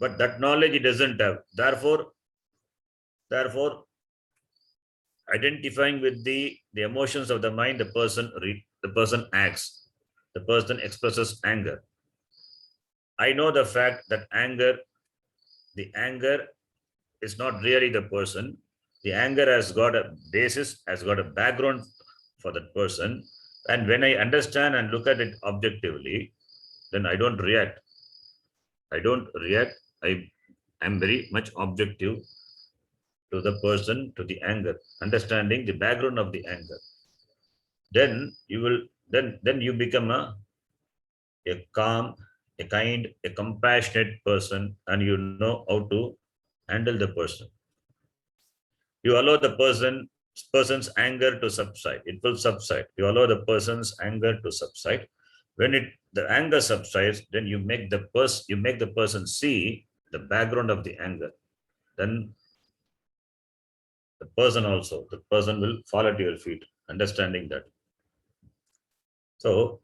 that knowledge he doesn't have. Therefore, identifying with the emotions of the mind, the person acts. The person expresses anger. I know the fact that the anger is not really the person. The anger has got a basis, has got a background for that person. And when I understand and look at it objectively, then I don't react. I don't react. I am very much objective to the person, to the anger, understanding the background of the anger. Then you will, then you become a calm, a kind, a compassionate person, and you know how to handle the person. You allow the person's anger to subside. It will subside. You allow the person's anger to subside. When the anger subsides, then you make the person see the background of the anger. Then the person will fall at your feet, understanding that. So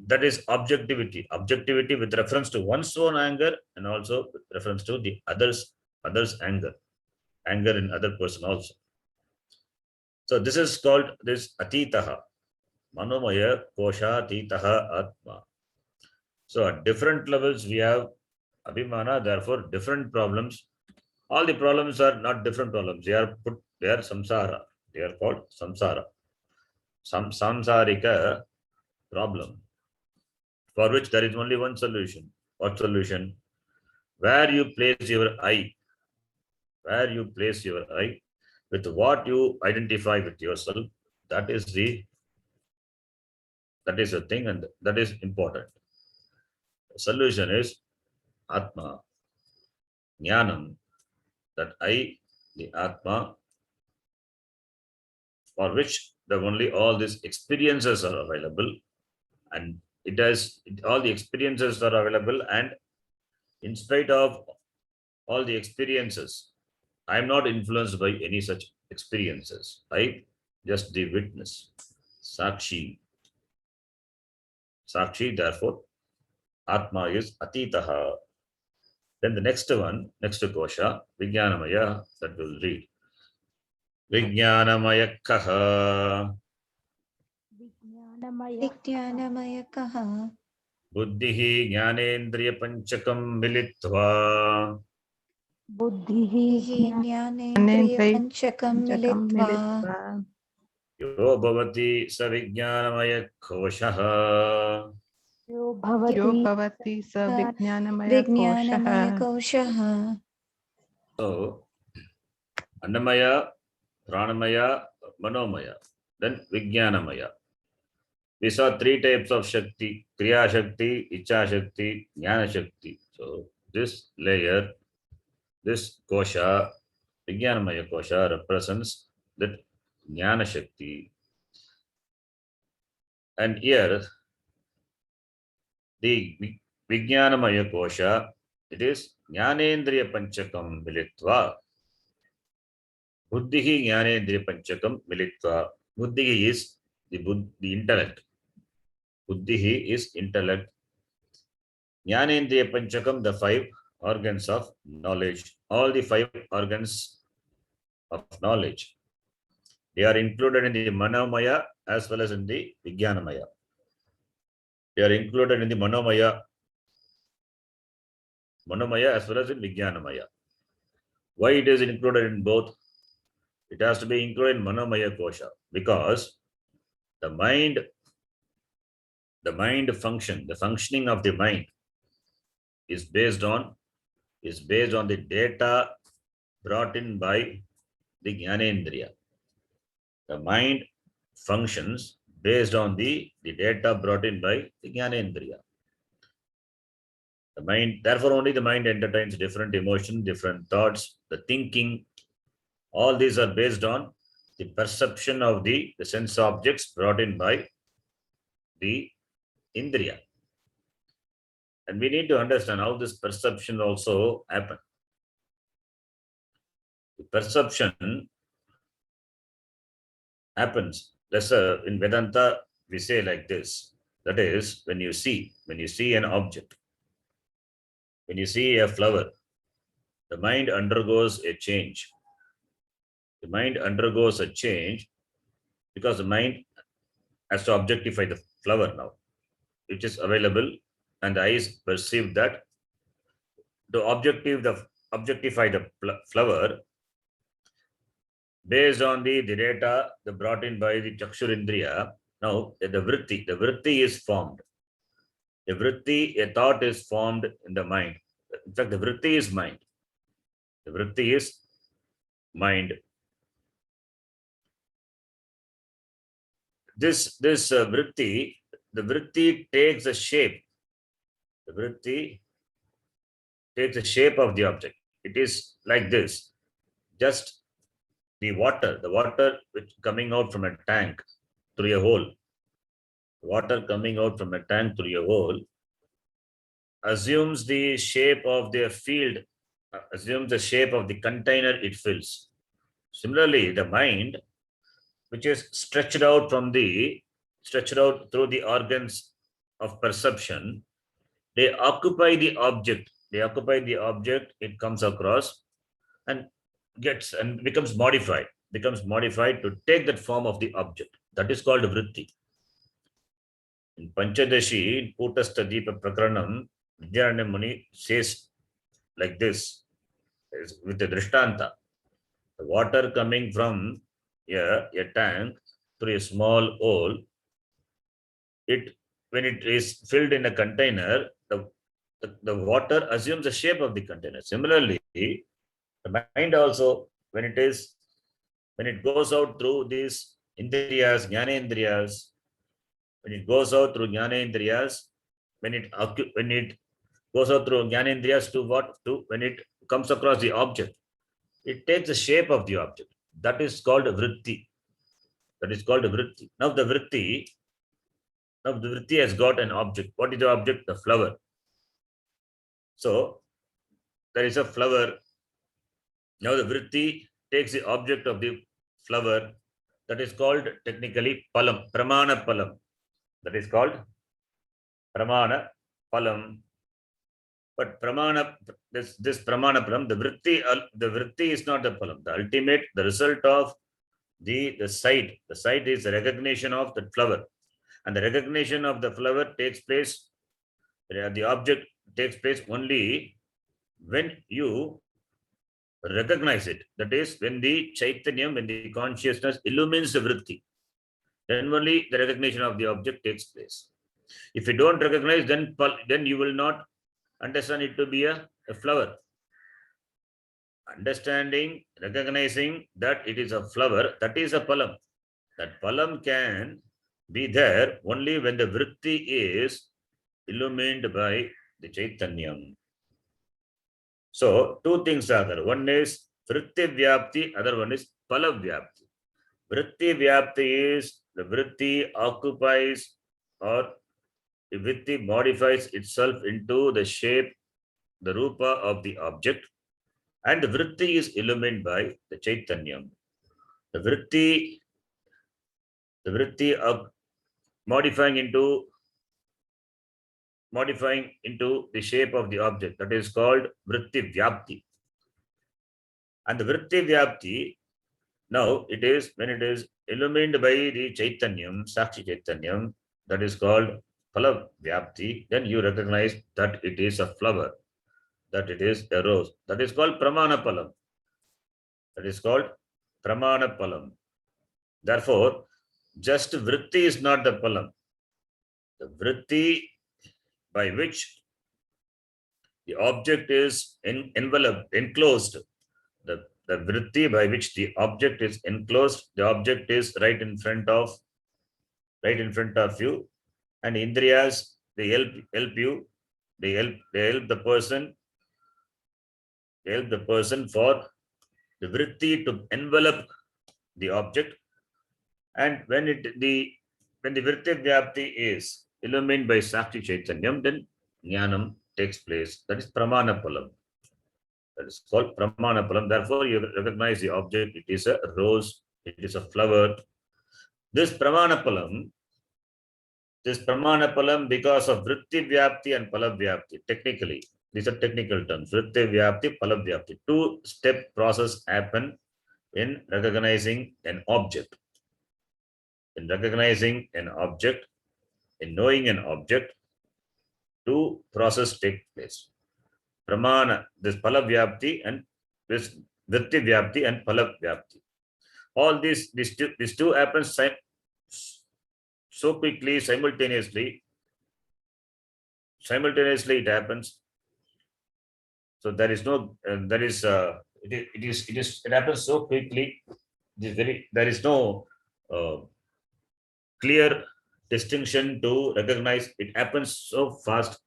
that is objectivity. Objectivity with reference to one's own anger and also with reference to the others anger in other person also. So this is called this atitaha, manomaya kosha atitaha atma. So at different levels we have abhimana, therefore different problems. All the problems are not different problems. They are samsara. They are called samsara. Some samsarika problem, for which there is only one solution. What solution? Where you place your eye, with what you identify with yourself, that is the thing, and that is important. The solution is Atma, Jnanam, that I, the Atma, for which the only all these experiences are available, and all the experiences are available, and in spite of all the experiences, I am not influenced by any such experiences. I just the witness, Sakshi. Sakshi, therefore, Atma is Atitaha. Then the next kosha, Vijnanamaya, that will read. Vijnanamaya kaha. विज्ञानमयकः Buddhihi jnanendriya panchakam militva. बुद्धिः ज्ञानेन्द्रियपञ्चकं मिलित्वा Yo bhavati sa vijnanamaya koshaha. यो यो भवति भवति स विज्ञानमयकोशः। विज्ञानमयकोशः। So, Annamaya, Pranamaya, Manomaya, then Vijnanamaya. We saw three types of Shakti: Kriya Shakti, Icha Shakti, Jnana Shakti. So, this layer, this Kosha, Vijnanamaya Kosha represents that Jnana Shakti. And here, the Vijnanamaya Kosha, it is Jnanendriya Panchakam Militva. Buddhihi Jnanendriya Panchakam Militva. Buddhihi is the intellect. Buddhihi is intellect. Jnanendriya Panchakam, the five organs of knowledge. All the five organs of knowledge, they are included in the Manomaya as well as in the Vijnanamaya. They are included in the Manomaya as well as in Vijnanamaya. Why it is included in both? It has to be included in Manomaya Kosha because the mind function, the functioning of the mind is based on the data brought in by the Jnanendriya. The mind functions based on the data brought in by the Jnanendriya. The mind, therefore only the mind entertains different emotions, different thoughts, the thinking. All these are based on the perception of the sense objects brought in by the Indriya. And we need to understand how this perception also happens. The perception happens. In Vedanta, we say like this. That is, when you see an object, when you see a flower, the mind undergoes a change. The mind undergoes a change because the mind has to objectify the flower now, which is available, and the eyes perceive that. To objectify objectify the flower based on the data brought in by the Chakshurindriya. Now the vritti is formed. A vritti, a thought is formed in the mind. In fact, the vritti is mind. The vritti is mind. This vritti, the vritti takes a shape. The vritti takes the shape of the object. It is like this. Just the water which coming out from a tank through a hole. Water coming out from a tank through a hole assumes the shape of the field, assumes the shape of the container it fills. Similarly, the mind, which is stretched out through the organs of perception, they occupy the object. It comes across and becomes modified to take that form of the object. That is called vritti. In Panchadashi, in Kutastha Deepa Prakaranam, Vidyaranya Muni says like this, with the Drishtanta. The water coming from a tank through a small hole, when it is filled in a container, the water assumes the shape of the container. Similarly, the mind also, when it goes out through these indriyas, jnanendriyas, when it goes out through jnanendriyas, when it goes out through jnanendriyas to what? To when it comes across the object, it takes the shape of the object. That is called vritti. Now the vritti has got an object. What is the object? The flower. So there is a flower. Now the vritti takes the object of the flower. That is called technically palam, pramana palam. That is called pramana palam. But pramana, this pramana palam, the vritti is not the palam. The result of the sight is the recognition of the flower. And the recognition of the flower takes place, the object takes place only when you recognize it. That is, when the chaitanyam, when the consciousness illumines the vritti, then only the recognition of the object takes place. If you don't recognize, then you will not understand it to be a flower. Understanding, recognizing that it is a flower, that is a palam. That palam can be there only when the vritti is illumined by the chaitanyam. So two things are there. One is vritti vyapti, other one is pala vyapti. Vritti vyapti is the vritti occupies, or the vritti modifies itself into the shape, the rupa of the object, and the vritti is illumined by the chaitanyam. The vritti of modifying into the shape of the object, that is called vritti vyapti. And the vritti vyapti, now it is when it is illumined by the chaitanyam, sakshi chaitanyam, that is called phala vyapti, then you recognize that it is a flower, that it is a rose. That is called pramana palam. Therefore, just vritti is not the palam. The vritti by which the object is enclosed, the vritti by which the object is enclosed, the object is right in front of you, and indriyas, they help you, they help the person for the vritti to envelop the object. And when the vritti vyapti is illumined by sakshi chaitanyam, then jnanam takes place. That is pramana palam. That is called pramana palam. Therefore, you recognize the object. It is a rose. It is a flower. This pramana palam, because of vritti vyapti and pala vyapti, technically, these are technical terms. Vritti vyapti, pala vyapti. Two-step process happen in recognizing an object. In knowing an object, two processes take place. pramana, this phala vyapti and this vritti vyapti and phala vyapti. All these two happens so quickly, simultaneously it happens. So there is no, it happens so quickly. There is no clear distinction to recognize. It happens so fast.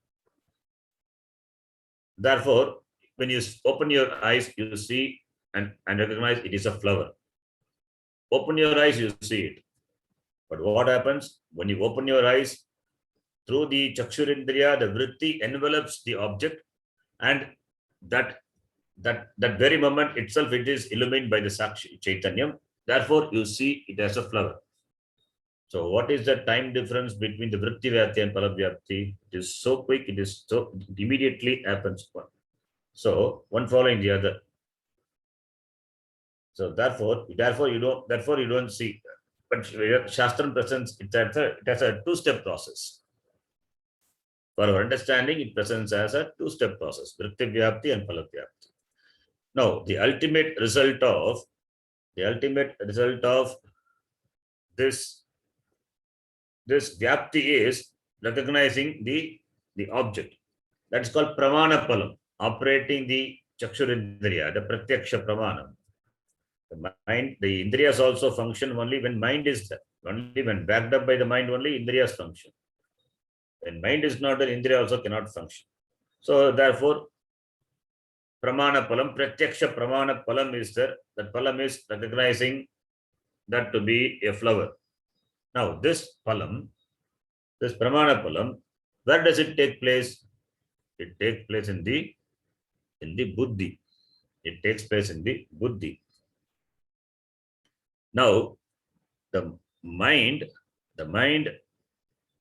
Therefore, when you open your eyes, you see and recognize it is a flower. Open your eyes, you see it. But what happens when you open your eyes? Through the chakshurindriya, the vritti envelops the object, and that very moment itself, it is illumined by the Sakshi Chaitanyam. Therefore, you see it as a flower. So, what is the time difference between the vritti vyapti and phala vyapti? It is so quick, it immediately happens. So, one following the other. So, therefore you don't see. But Shastram presents it has a two-step process. For our understanding, it presents as a two-step process, vritti vyapti and phala vyapti. Now, the ultimate result of this vyapti is recognizing the object. That is called pramana palam, operating the chakshurindriya, the pratyaksha pramanam. The mind, the indriyas also function only when mind is there. Only when backed up by the mind, only indriyas function. When mind is not there, indriya also cannot function. So therefore, pramana palam, pratyaksha pramana palam is there. That palam is recognizing that to be a flower. Now this palam, this pramana palam, where does it take place? It takes place in the buddhi. It takes place in the buddhi. Now, the mind,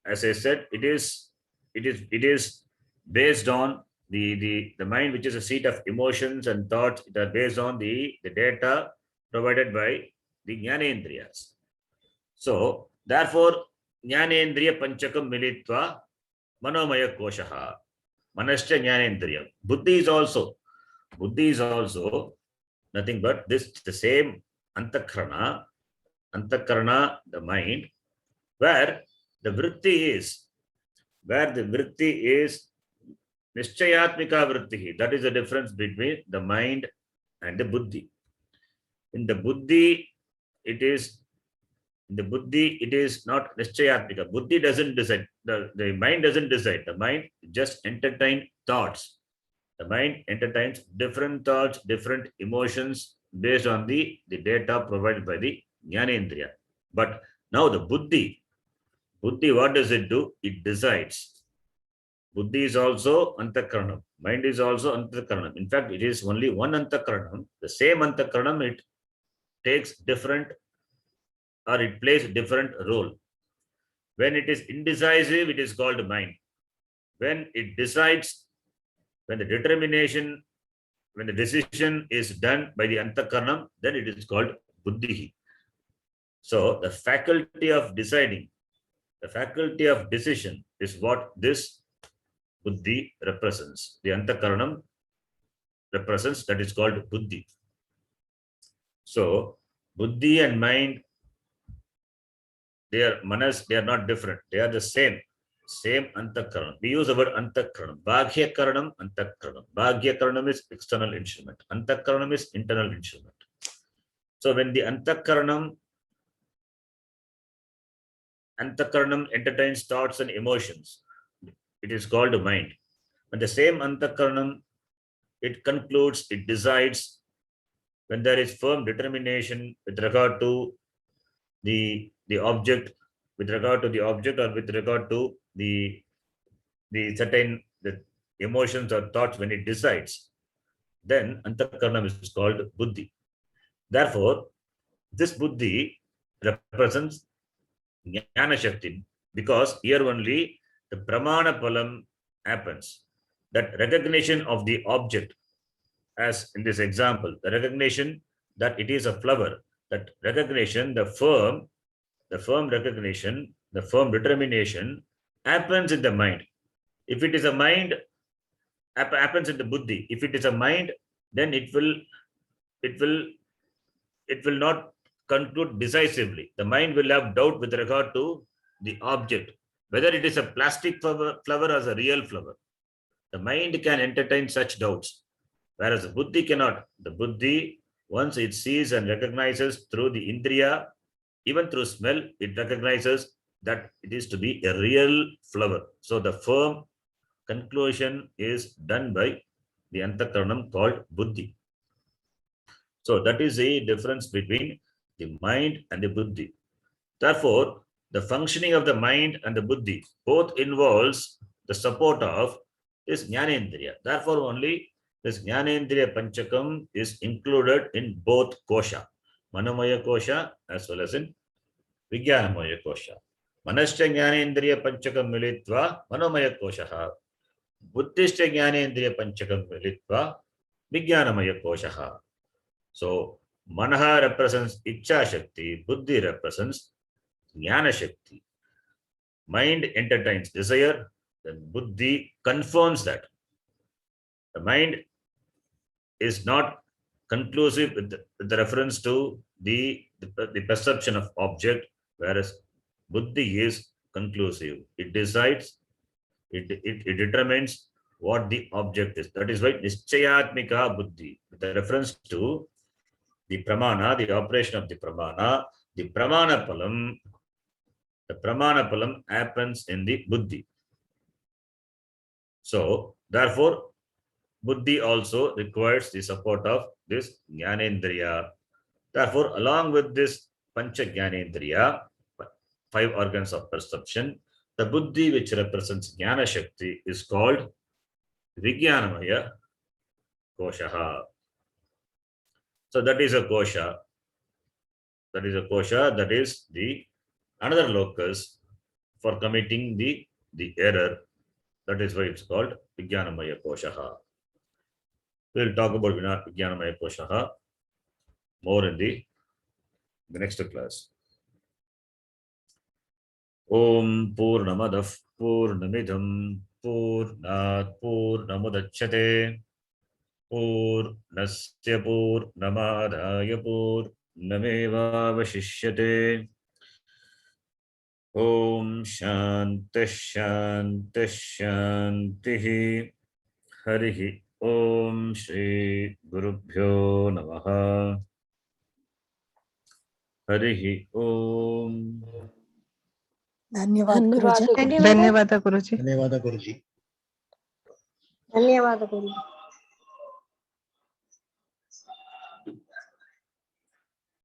as I said, it is based on the mind, which is a seat of emotions and thoughts. It are based on the data provided by the jnanendriyas. So, therefore, jnanendriya panchakam militva manomaya koshaha. Manascha jnanendriyam. Buddhi is also nothing but the same antakarana, the mind, where the vritti is nischayatmika vritti. That is the difference between the mind and the buddhi. In the buddhi, it is not nischayatmika. Buddhi doesn't decide. The mind doesn't decide. The mind just entertains thoughts. The mind entertains different thoughts, different emotions based on the data provided by the jnanendriya. But now the buddhi, what does it do? It decides. Buddhi is also antakaranam. Mind is also antakaranam. In fact, it is only one antakaranam. The same antakaranam, it takes different, or it plays a different role. When it is indecisive, it is called mind. When it decides, when the decision is done by the antakaranam, then it is called buddhi. So the faculty of deciding, the faculty of decision is what this buddhi represents. The antakaranam represents, that is called buddhi. So buddhi and mind, they are not different. They are the same antakaranam. We use the word antakaranam. Bhagyakaranam, antakaranam. Bhagyakaranam is external instrument. Antakaranam is internal instrument. So when the antakaranam entertains thoughts and emotions, it is called mind. When the same antakaranam, it concludes, it decides, when there is firm determination with regard to the object, or with regard to the certain emotions or thoughts, when it decides, then antakaranam is called buddhi. Therefore, this buddhi represents jnana shakti, because here only the pramana palam happens. That recognition of the object, as in this example, the recognition that it is a flower, that recognition, the firm recognition, the firm determination happens in the mind. If it is a mind happens in the buddhi. If it is a mind, then it will not conclude decisively. The mind will have doubt with regard to the object, whether it is a plastic flower or a real flower. The mind can entertain such doubts, whereas the buddhi cannot. The buddhi, once it sees and recognizes through the indriya, even through smell, it recognizes that it is to be a real flower. So the firm conclusion is done by the antakaranam called buddhi. So that is a difference between the mind and the buddhi. Therefore, the functioning of the mind and the buddhi both involves the support of this jnanendriya. Therefore, only this jnanendriya panchakam is included in both kosha, manomaya kosha as well as in vijnanamaya kosha. Manascha jnanendriya panchakam militva manomaya kosha. Buddhishcha jnanendriya panchakam militva vijnanamaya kosha. So, Manaha represents Ichcha Shakti, Buddhi represents Jnana Shakti. Mind entertains desire, then Buddhi confirms that. The mind is not conclusive with the reference to the perception of object, whereas Buddhi is conclusive. It decides, it determines what the object is. That is why Nischayatmika Buddhi, with the reference to the pramana, the operation of the pramana palam happens in the buddhi. So, therefore, buddhi also requires the support of this jnanendriya. Therefore, along with this pancha jnanendriya, 5 organs of perception, the buddhi which represents jnana shakti is called vijnanamaya kosha. So that is a kosha. That is the another locus for committing the error. That is why it's called Vijnanamaya Koshaha. We'll talk about Vijnanamaya Koshaha more in the next class. Om Purnamadav Purnamidam Purnat Purnamudachyate Purnasya Purnamadaya Purnameva Vashishyate. Om Shanti Shanti Shanti. Harihi Om Shri Gurubhyo Namaha. Harihi Om. धन्यवाद धन्यवाद धन्यवाद गुरुजी। धन्यवाद गुरुजी।